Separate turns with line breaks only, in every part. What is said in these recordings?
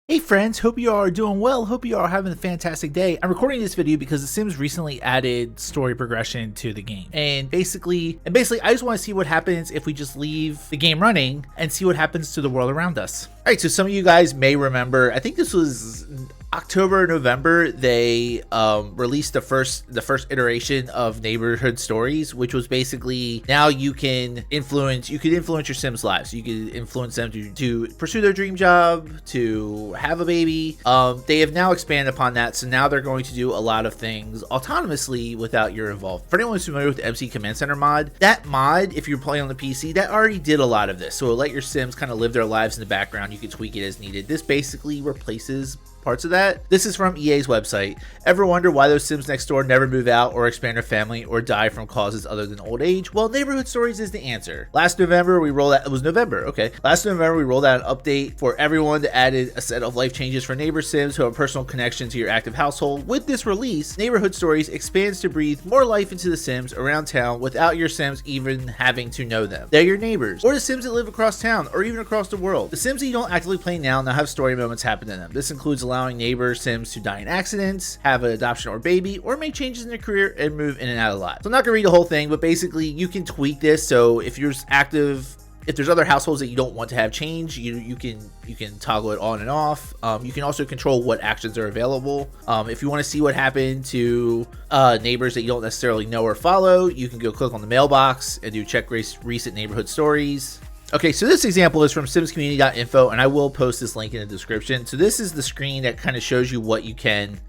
Hey friends, hope you all are doing well. Hope you all are having a fantastic day. I'm recording this video because The Sims recently added story progression to the game. And basically, I just want to see what happens if we just leave the game running and see what happens to the world around us. All right, so some of you guys may remember, I think this was October or November, they released the first iteration of neighborhood stories, which was basically now you can influence your Sims lives. You can influence them to pursue their dream job, to have a baby. They have now expanded upon that, so now they're going to do a lot of things autonomously without your involvement. For anyone who's familiar with the MC Command Center mod, that mod, if you're playing on the PC, that already did a lot of this. So it'll let your Sims kind of live their lives in the background. You can tweak it as needed. This basically replaces parts of that. This is from EA's website. Ever wonder why those Sims next door never move out or expand their family or die from causes other than old age? Well, Neighborhood Stories is the answer. Last November we rolled out, it was November, okay. Last November we rolled out an update for everyone that added a set of life changes for neighbor Sims who have a personal connection to your active household. With this release, Neighborhood Stories expands to breathe more life into the Sims around town without your Sims even having to know them. They're your neighbors, or the Sims that live across town, or even across the world. The Sims that you don't actively play now have story moments happen to them. This includes allowing neighbor Sims to die in accidents, have an adoption or baby, or make changes in their career and move in and out of lives. So I'm not gonna read the whole thing, but basically you can tweak this. So if you're active, if there's other households that you don't want to have change, you can toggle it on and off. You can also control what actions are available. If you want to see what happened to neighbors that you don't necessarily know or follow, you can go click on the mailbox and do check recent neighborhood stories. Okay, so this example is from simscommunity.info, and I will post this link in the description. So this is the screen that kind of shows you what you can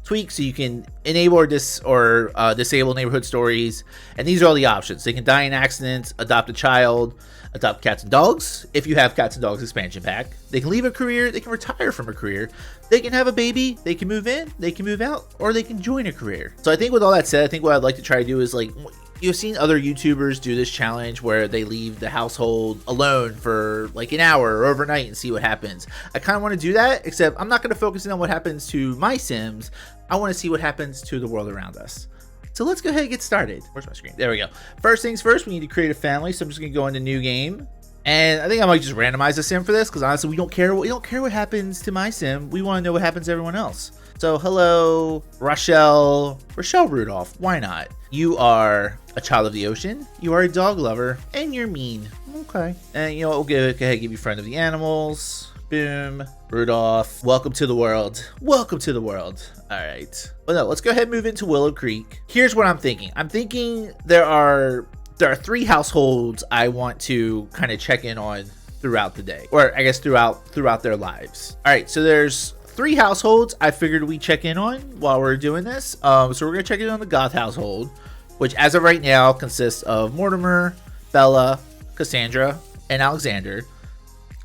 tweak, so you can enable or disable neighborhood stories, and these are all the options. They can die in accidents, adopt a child, adopt cats and dogs if you have cats and dogs expansion pack. They can leave a career, they can retire from a career, they can have a baby, they can move in, they can move out, or they can join a career. So I think with all that said, I think what I'd like to try to do is, like, you've seen other YouTubers do this challenge where they leave the household alone for like an hour or overnight and see what happens. I kind of want to do that, except I'm not going to focus in on what happens to my Sims. I want to see what happens to the world around us. So let's go ahead and get started. Where's my screen? There we go. First things first, we need to create a family. So I'm just going to go into new game. And I think I might just randomize the Sim for this, because honestly, we don't care what happens to my Sim. We want to know what happens to everyone else. So hello, Rochelle Rudolph. Why not? You are a child of the ocean, you are a dog lover, and you're mean. Okay. And you know what, we'll go ahead and give you friend of the animals. Boom. Rudolph, welcome to the world. Welcome to the world. All right. Well, no, let's go ahead and move into Willow Creek. Here's what I'm thinking. I'm thinking there are 3 households I want to kind of check in on throughout the day, or I guess throughout their lives. All right, so there's 3 households I figured we'd check in on while we're doing this. So we're gonna check in on the Goth household, which as of right now consists of Mortimer, Bella, Cassandra, and Alexander.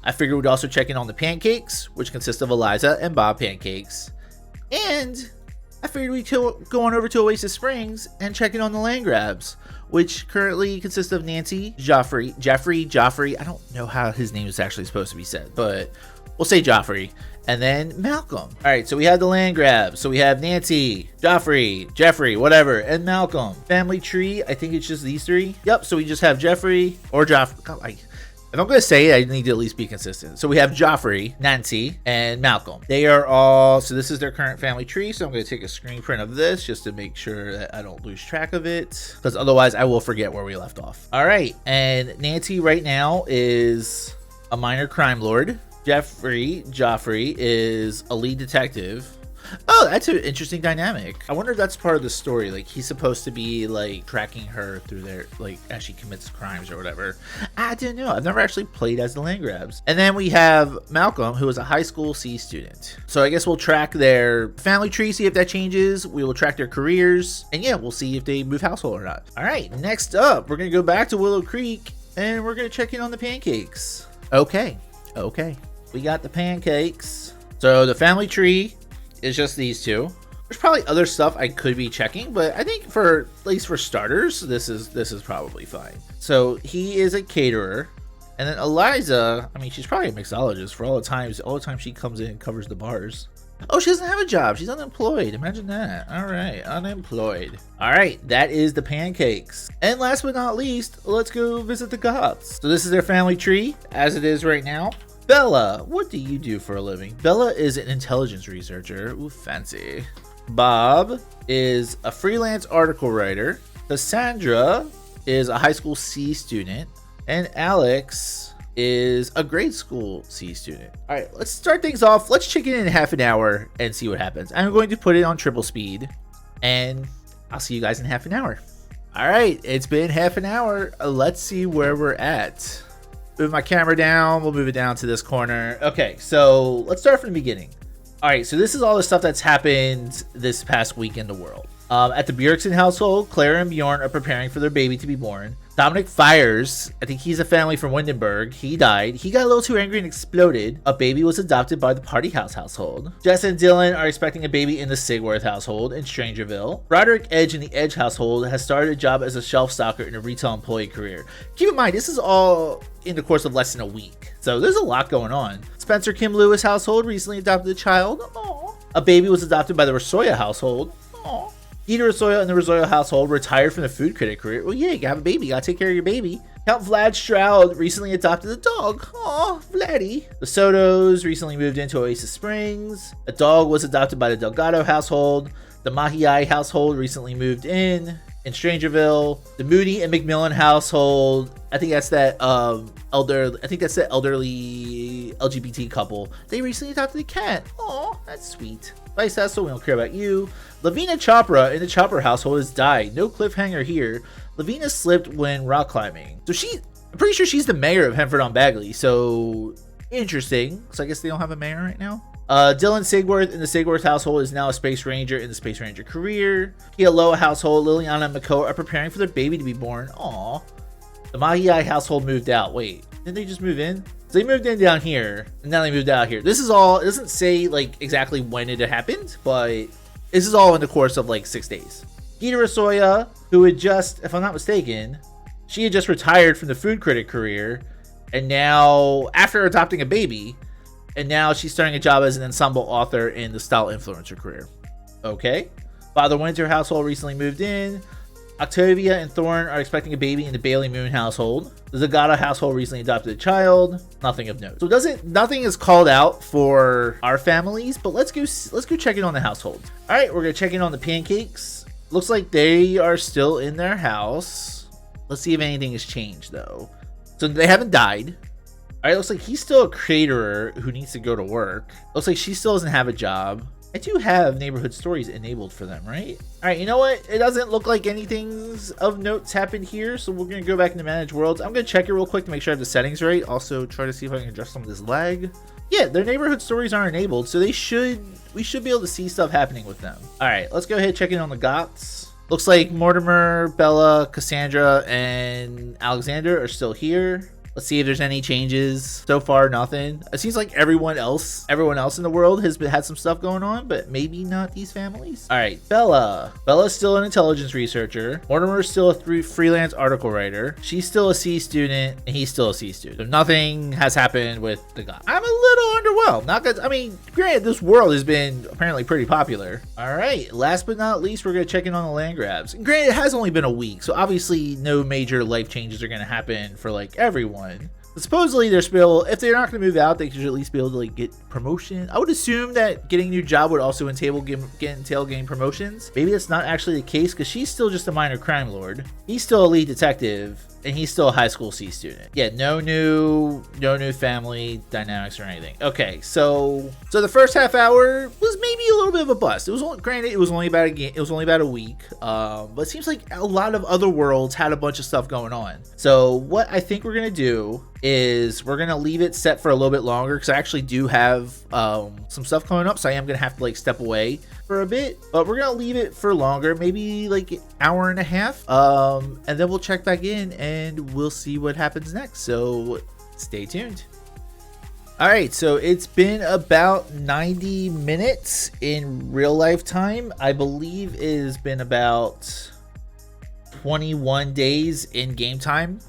I figured we'd also check in on the Pancakes, which consist of Eliza and Bob Pancakes. And I figured we'd go on over to Oasis Springs and check in on the Landgrabs, which currently consists of Nancy, Jeffrey, I don't know how his name is actually supposed to be said, but we'll say Joffrey, and then Malcolm. All right, so we have the Landgrabs. So we have Nancy, Joffrey, Jeffrey, whatever, and Malcolm. Family tree, I think it's just these 3. Yep, so we just have Jeffrey or Joffrey. If I'm going to say it, I need to at least be consistent. So we have Joffrey, Nancy, and Malcolm. They are all, so this is their current family tree. So I'm going to take a screen print of this just to make sure that I don't lose track of it, because otherwise I will forget where we left off. All right, and Nancy right now is a minor crime lord. Joffrey is a lead detective. Oh, that's an interesting dynamic. I wonder if that's part of the story. Like, he's supposed to be like tracking her through their, like, as she commits crimes or whatever. I don't know. I've never actually played as the Landgrabs. And then we have Malcolm, who is a high school C student. So I guess we'll track their family tree, see if that changes. We will track their careers, and yeah, we'll see if they move household or not. All right, next up, we're gonna go back to Willow Creek and we're gonna check in on the Pancakes. Okay, we got the Pancakes. So the family tree is just these 2. There's probably other stuff I could be checking, but I think at least for starters, this is probably fine. So he is a caterer, and then Eliza, I mean, she's probably a mixologist for all the times she comes in and covers the bars. Oh, she doesn't have a job. She's unemployed. Imagine that. All right, unemployed. All right, that is the Pancakes. And last but not least, let's go visit the Goths. So this is their family tree as it is right now. Bella, what do you do for a living? Bella is an intelligence researcher. Ooh, fancy. Bob is a freelance article writer. Cassandra is a high school C student. And Alex is a grade school C student. All right, let's start things off. Let's check in half an hour and see what happens. I'm going to put it on triple speed, and I'll see you guys in half an hour. All right, it's been half an hour. Let's see where we're at. Move my camera down. We'll move it down to this corner. Okay, so let's start from the beginning. All right, so this is all the stuff that's happened this past week in the world. At the Bjergsen household, Claire and Bjorn are preparing for their baby to be born. Dominic Fires, I think he's a family from Windenburg. He died. He got a little too angry and exploded. A baby was adopted by the Party House household. Jess and Dylan are expecting a baby in the Sigworth household in Strangerville. Roderick Edge in the Edge household has started a job as a shelf stocker in a retail employee career. Keep in mind, this is all in the course of less than a week, so there's a lot going on. Spencer Kim Lewis household recently adopted a child. Aww. A baby was adopted by the Rosoya household. Aww. Gita Rosoya and the Rosoya household retired from the food critic career. Well, yeah, you have a baby, you gotta take care of your baby. Count Vlad Stroud recently adopted a dog. Aw, Vladdy. The Sotos recently moved into Oasis Springs. A dog was adopted by the Delgado household. The Mahiai household recently moved in Strangerville. The Moody and McMillan household, I think that's that elderly LGBT couple. They recently adopted a cat. Aw, that's sweet. Vice Cecil, we don't care about you. Lavina Chopra in the Chopra household has died. No cliffhanger here. Lavina slipped when rock climbing. So I'm pretty sure she's the mayor of Henford-on-Bagley. So interesting. So I guess they don't have a mayor right now. Dylan Sigworth in the Sigworth household is now a Space Ranger in the Space Ranger career. Kealoha household, Liliana and Makoa are preparing for their baby to be born. Aw. The Mahiai household moved out. Wait, didn't they just move in? So they moved in down here, and now they moved out here. This is all, it doesn't say like exactly when it happened, but this is all in the course of like 6 days. Gita Rosoya, who had just, if I'm not mistaken, she had just retired from the food critic career, and now, after adopting a baby, and now she's starting a job as an ensemble author in the style influencer career. Okay. Father Winter household recently moved in. Octavia and Thorne are expecting a baby in the Bailey Moon household. The Zagata household recently adopted a child. Nothing of note. So nothing is called out for our families, but let's go check in on the household. All right, we're gonna check in on the Pancakes. Looks like they are still in their house. Let's see if anything has changed though. So they haven't died. All right, looks like he's still a caterer who needs to go to work. Looks like she still doesn't have a job. I do have neighborhood stories enabled for them, right? All right, you know what? It doesn't look like anything's of notes happened here, so we're gonna go back into manage worlds. I'm gonna check it real quick to make sure I have the settings right. Also try to see if I can adjust some of this lag. Yeah, their neighborhood stories are enabled, so we should be able to see stuff happening with them. All right, let's go ahead and check in on the Goths. Looks like Mortimer, Bella, Cassandra, and Alexander are still here. Let's see if there's any changes. So far, nothing. It seems like everyone else in the world has had some stuff going on, but maybe not these families. All right, Bella. Bella's still an intelligence researcher. Mortimer's still a freelance article writer. She's still a C student, and he's still a C student. So nothing has happened with the guy. I'm a little underwhelmed. Not good. I mean, granted, this world has been apparently pretty popular. All right, last but not least, we're gonna check in on the land grabs. And granted, it has only been a week, so obviously no major life changes are gonna happen for like everyone. But supposedly they're still, if they're not going to move out, they should at least be able to like get promotion. I would assume that getting a new job would also entail getting promotions. Maybe that's not actually the case because she's still just a minor crime lord. He's still a lead detective and he's still a high school C student. Yeah, no new family dynamics or anything. Okay, so the first half hour was maybe a little bit of a bust. It was granted it was only about a week, but it seems like a lot of other worlds had a bunch of stuff going on. So what I think we're gonna do is we're gonna leave it set for a little bit longer because I actually do have some stuff coming up, so I am gonna have to like step away for a bit, but we're gonna leave it for longer, maybe like an hour and a half, and then we'll check back in and we'll see what happens next. So stay tuned. All right, so it's been about 90 minutes in real life time. I believe it has been about 21 days in game time.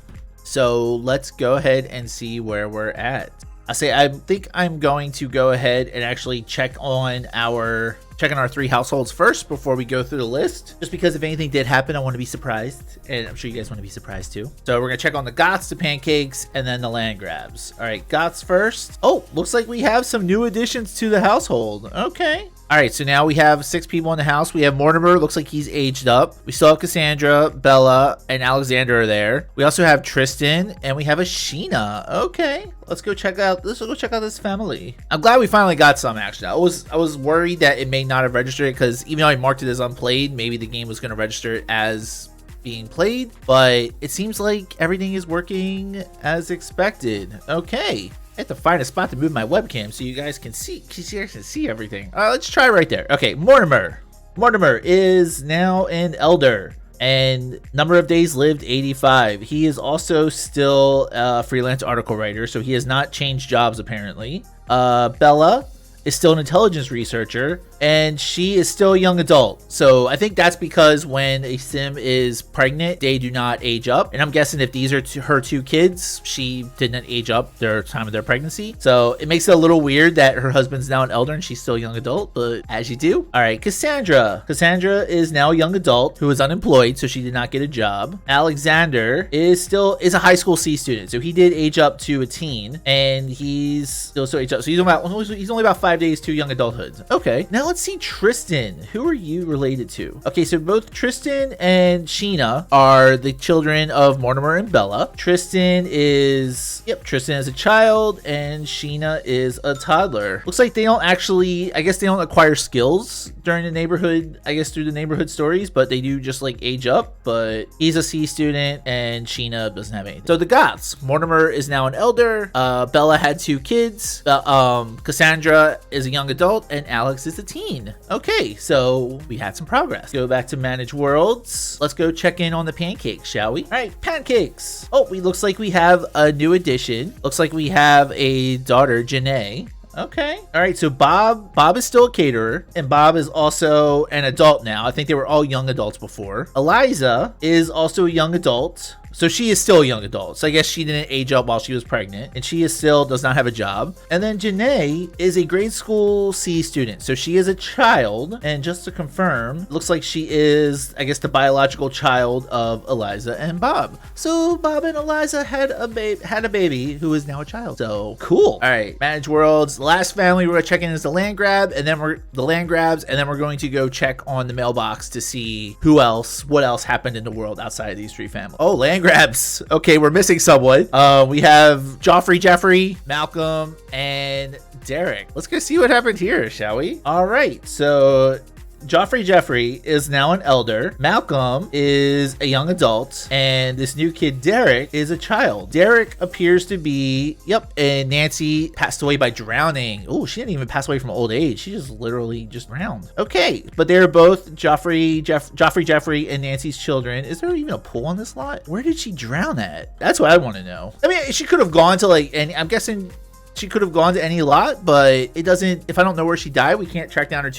So let's go ahead and see where we're at. I think I'm going to go ahead and actually check on our 3 households first before we go through the list, just because if anything did happen, I want to be surprised, and I'm sure you guys want to be surprised too. So we're gonna check on the Goths, the Pancakes, and then the land grabs. All right, Goths first. Oh, looks like we have some new additions to the household. Okay. All right, so now we have 6 people in the house. We have Mortimer, looks like he's aged up. We still have Cassandra, Bella, and Alexander are there. We also have Tristan, and we have a Sheena. Okay, let's go check out this family. I'm glad we finally got some, actually. I was worried that it may not have registered, because even though I marked it as unplayed, maybe the game was going to register it as being played, but it seems like everything is working as expected. Okay. I have to find a spot to move my webcam so you guys can see everything. Let's try right there. Okay, Mortimer. Mortimer is now an elder, and number of days lived 85. He is also still a freelance article writer, so he has not changed jobs apparently. Bella is still an intelligence researcher, and she is still a young adult. So I think that's because when a sim is pregnant, they do not age up. And I'm guessing if these are her 2 kids, she didn't age up their time of their pregnancy. So it makes it a little weird that her husband's now an elder and she's still a young adult, but as you do. All right, Cassandra. Cassandra is now a young adult who is unemployed, so she did not get a job. Alexander is a high school C student, so he did age up to a teen, and he's still aged up. So he's only about 5 days to young adulthood. Okay, now let's see Tristan. Who are you related to? Okay, so both Tristan and Sheena are the children of Mortimer and Bella. Tristan is a child, and Sheena is a toddler. Looks like they don't actually, I guess they don't acquire skills during the neighborhood, I guess through the neighborhood stories, but they do just like age up. But he's a C student and Sheena doesn't have anything. So the Goths, Mortimer is now an elder. Bella had 2 kids. Cassandra is a young adult, and Alex is a teen. Okay, so we had some progress. Go back to manage worlds. Let's go check in on the pancakes, shall we? All right, pancakes. Oh, looks like we have a new addition. Looks like we have a daughter, Janae. Okay. All right, so Bob is still a caterer, and Bob is also an adult now. I think they were all young adults before. Eliza is also a young adult. So she is still a young adult. So I guess she didn't age up while she was pregnant, and she does not have a job. And then Janae is a grade school C student. So she is a child. And just to confirm, looks like she is, I guess, the biological child of Eliza and Bob. So Bob and Eliza had a baby who is now a child. So cool. All right, manage worlds. The last family we're checking is the land grab, and then we're going to go check on the mailbox to see what else happened in the world outside of these 3 families. Oh, land grabs. Okay, we're missing someone. We have Joffrey, Jeffrey, Malcolm, and Derek. Let's go see what happened here, shall we? All right, so Joffrey Jeffrey is now an elder. Malcolm is a young adult, and this new kid Derek is a child. Derek appears to be, and Nancy passed away by drowning. Oh, she didn't even pass away from old age. She just literally just drowned. Okay, but they're both Joffrey Jeffrey and Nancy's children. Is there even a pool on this lot? Where did she drown at? That's what I want to know. I mean, she could have gone to I'm guessing she could have gone to any lot, but it doesn't. If I don't know where she died, we can't track down her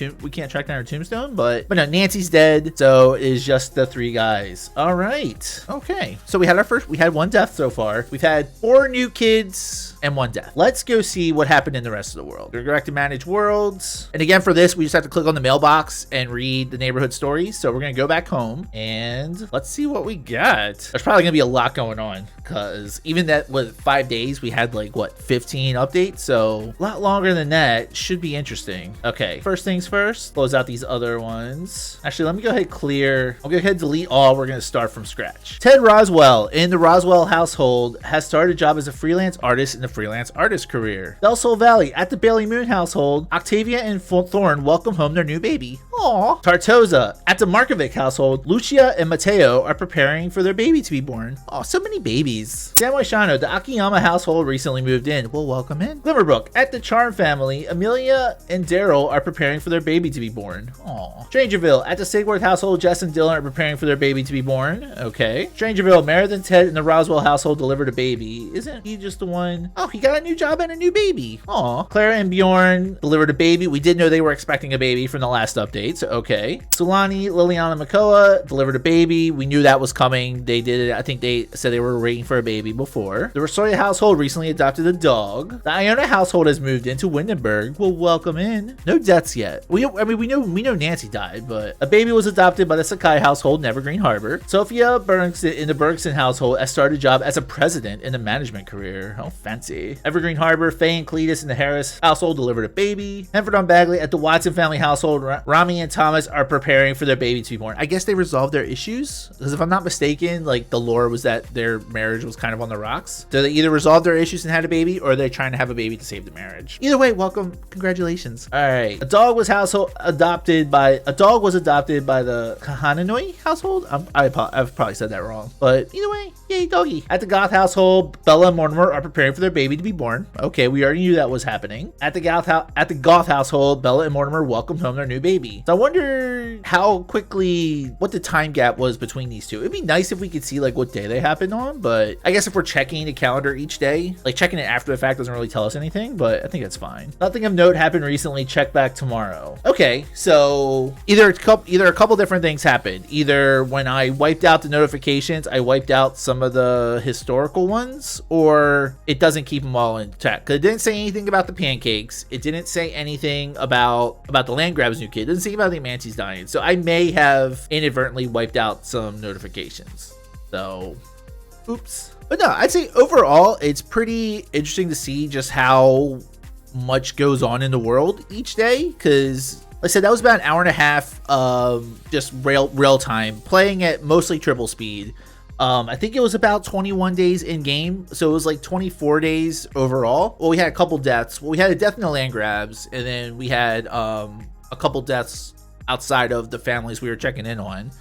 tombstone. But no, Nancy's dead, so it is just the 3 guys. All right. Okay. So we had 1 death so far. We've had 4 new kids and 1 death. Let's go see what happened in the rest of the world. We're going to manage worlds, and again for this, we just have to click on the mailbox and read the neighborhood stories. So we're going to go back home and let's see what we got. There's probably going to be a lot going on, because even that was 5 days, we had 15 updates, so a lot longer than that. Should be interesting. Okay, first things first, close out these other ones. Actually, let me go ahead I'll go ahead and delete all. We're going to start from scratch. Ted Roswell in the Roswell household has started a job as a freelance artist in the freelance artist career. Del Sol Valley at the Bailey Moon household, Octavia and Thorne welcome home their new baby. Aww. Tartosa at the Markovic household, Lucia and Mateo are preparing for their baby to be born. Oh, so many babies. San Moishano, the Akiyama household recently moved in. We'll welcome in. Glimmerbrook at the Charm family, Amelia and Daryl are preparing for their baby to be born. Aww. Strangerville at the Sigworth household, Jess and Dylan are preparing for their baby to be born. Okay. Strangerville, Meredith and Ted in the Roswell household delivered a baby. Isn't he just the one? Oh, he got a new job and a new baby. Aw. Clara and Bjorn delivered a baby. We did know they were expecting a baby from the last update. States. Okay. Sulani, Liliana Makoa delivered a baby. We knew that was coming. They did it. I think they said they were waiting for a baby before. The Rosoya household recently adopted a dog. The Iona household has moved into Windenburg. We'll welcome in. No deaths yet. We know Nancy died, but a baby was adopted by the Sakai household in Evergreen Harbor. Sophia Bergson in the Bergson household has started a job as a president in a management career. Oh, fancy. Evergreen Harbor, Faye and Cletus in the Harris household delivered a baby. Henford on Bagley at the Watson family household, Rami and Thomas are preparing for their baby to be born. I guess they resolved their issues, because if I'm not mistaken, like the lore was that their marriage was kind of on the rocks. So they either resolved their issues and had a baby, or they're trying to have a baby to save the marriage. Either way, welcome, congratulations. All right, a dog was adopted by the Kahananoi household. I've probably said that wrong, but either way, yay doggy. At the Goth household, Bella and Mortimer are preparing for their baby to be born. Okay, we already knew that was happening. At the Goth household, Bella and Mortimer welcomed home their new baby. So I wonder what the time gap was between these two. It'd be nice if we could see like what day they happened on, but I guess if we're checking the calendar each day, like checking it after the fact doesn't really tell us anything, but I think that's fine. Nothing of note happened recently. Check back tomorrow. Okay, so either a couple different things happened. Either when I wiped out the notifications, I wiped out some of the historical ones, or it doesn't keep them all in check. Because it didn't say anything about the pancakes. It didn't say anything about the land grabs new kid. It didn't say about the Amantes dying. So I may have inadvertently wiped out some notifications. So, oops. But no, I'd say overall, it's pretty interesting to see just how much goes on in the world each day. Because like I said, that was about an hour and a half of just real time playing at mostly triple speed. I think it was about 21 days in game, so it was like 24 days overall. Well, we had a couple deaths. Well, we had a death in the land grabs, and then we had a couple deaths outside of the families we were checking in on.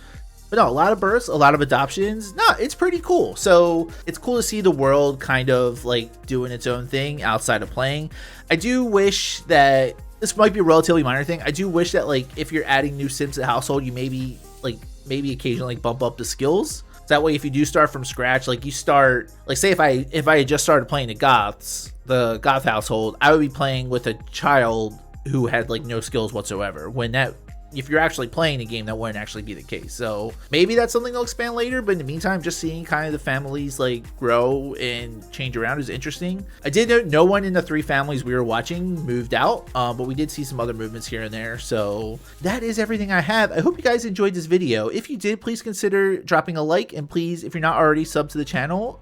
But no, a lot of births, a lot of adoptions. No, it's pretty cool. So it's cool to see the world kind of like doing its own thing outside of playing. I do wish that this might be a relatively minor thing. I do wish that like if you're adding new Sims to the household, you maybe occasionally bump up the skills. So that way, if you do start from scratch, like you start, like say if I had just started playing the Goth household, I would be playing with a child who had like no skills whatsoever. If you're actually playing a game, that wouldn't actually be the case. So maybe that's something they'll expand later, but in the meantime, just seeing kind of the families like grow and change around is interesting. I did note no one in the 3 families we were watching moved out, but we did see some other movements here and there. So that is everything I have. I hope you guys enjoyed this video. If you did, please consider dropping a like, and please, if you're not already subbed to the channel,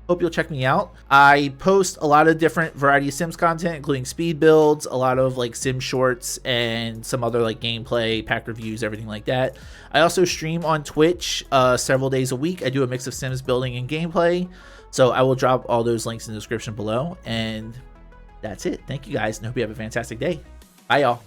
hope you'll check me out. I post a lot of different variety of Sims content, including speed builds, a lot of like Sim shorts, and some other like gameplay, pack reviews, everything like that. I also stream on Twitch several days a week. I do a mix of Sims building and gameplay. So I will drop all those links in the description below. And that's it. Thank you guys, and hope you have a fantastic day. Bye, y'all.